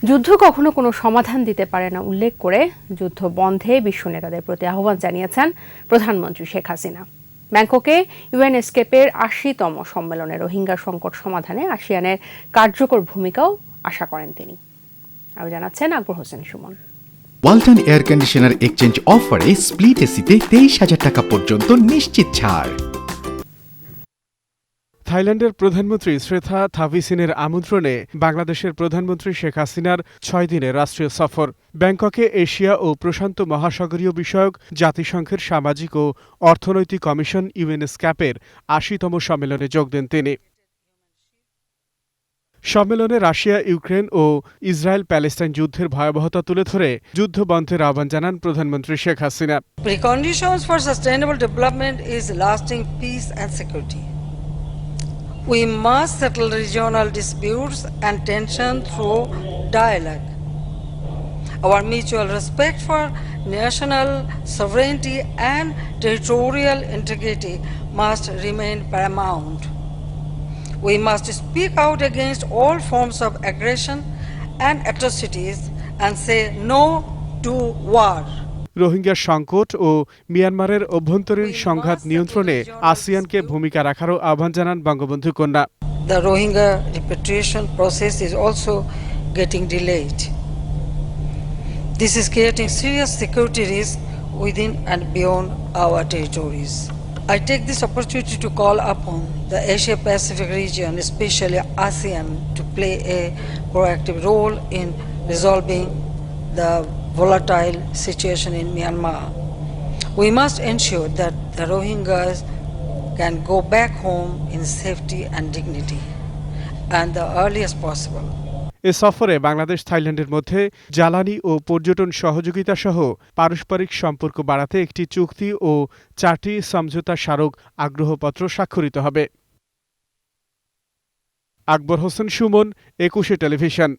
যুদ্ধ কখনো কোনো সমাধান দিতে পারে না উল্লেখ করে যুদ্ধ বন্ধে বিশ্ব নেতাদের প্রতি আহ্বান জানিয়েছেন প্রধানমন্ত্রী শেখ হাসিনা। ব্যাংককে ইউএনএসকেপের ৮০তম সম্মেলনে রোহিঙ্গা সংকট সমাধানে আসিয়ানের কার্যকর ভূমিকাও আশা করেন তিনি। আরও জানাচ্ছেন Akbar Hossain Sumon. Walton air conditioner exchange অফারে স্প্লিট এসিতে ২৩,০০০ টাকা পর্যন্ত নিশ্চিত ছাড়। থাইল্যান্ডের প্রধানমন্ত্রী শ্রেথা থাভিসিনের আমন্ত্রণে বাংলাদেশের প্রধানমন্ত্রী শেখ হাসিনার ৬ দিনের রাষ্ট্রীয় সফর। ব্যাংককে এশিয়া ও প্রশান্ত মহাসাগরীয় বিষয়ক জাতিসংঘের সামাজিক ও অর্থনৈতিক কমিশন ইউএনএসক্যাপের ৮০তম সম্মেলনে যোগ দেন তিনি। সম্মেলনে রাশিয়া ইউক্রেন ও ইসরায়েল প্যালেস্টাইন যুদ্ধের ভয়াবহতা তুলে ধরে যুদ্ধ বন্ধের আহ্বান জানান প্রধানমন্ত্রী Sheikh Hasina. Preconditions for sustainable development is lasting peace and security. We must settle regional disputes and tension through dialogue. Our mutual respect for national sovereignty and territorial integrity must remain paramount. We must speak out against all forms of aggression and atrocities and say no to war. Rohingya সংকট ও মিয়ানমারের অভ্যন্তরীণ সংঘাত নিয়ন্ত্রণে আসিয়ানকে ভূমিকা রাখারও আহ্বান জানান বঙ্গবন্ধু কন্যা। The Rohingya repatriation process is also getting delayed. This is creating serious security risk within and beyond our territories. I take this opportunity to call upon the Asia-Pacific region, especially ASEAN, to play a proactive role in resolving the volatile situation in Myanmar. We must ensure that the Rohingyas can go back home in safety and dignity, and the earliest possible. এ সফরে বাংলাদেশ থাইল্যান্ডের মধ্যে জ্বালানি ও পর্যটন সহযোগিতা সহ পারস্পরিক সম্পর্ক বাড়াতে একটি চুক্তি ও ৪টি সমঝোতা স্মারক আগ্রহপত্র স্বাক্ষরিত হবে। আকবর হোসেন সুমন, ২১ টেলিভিশন।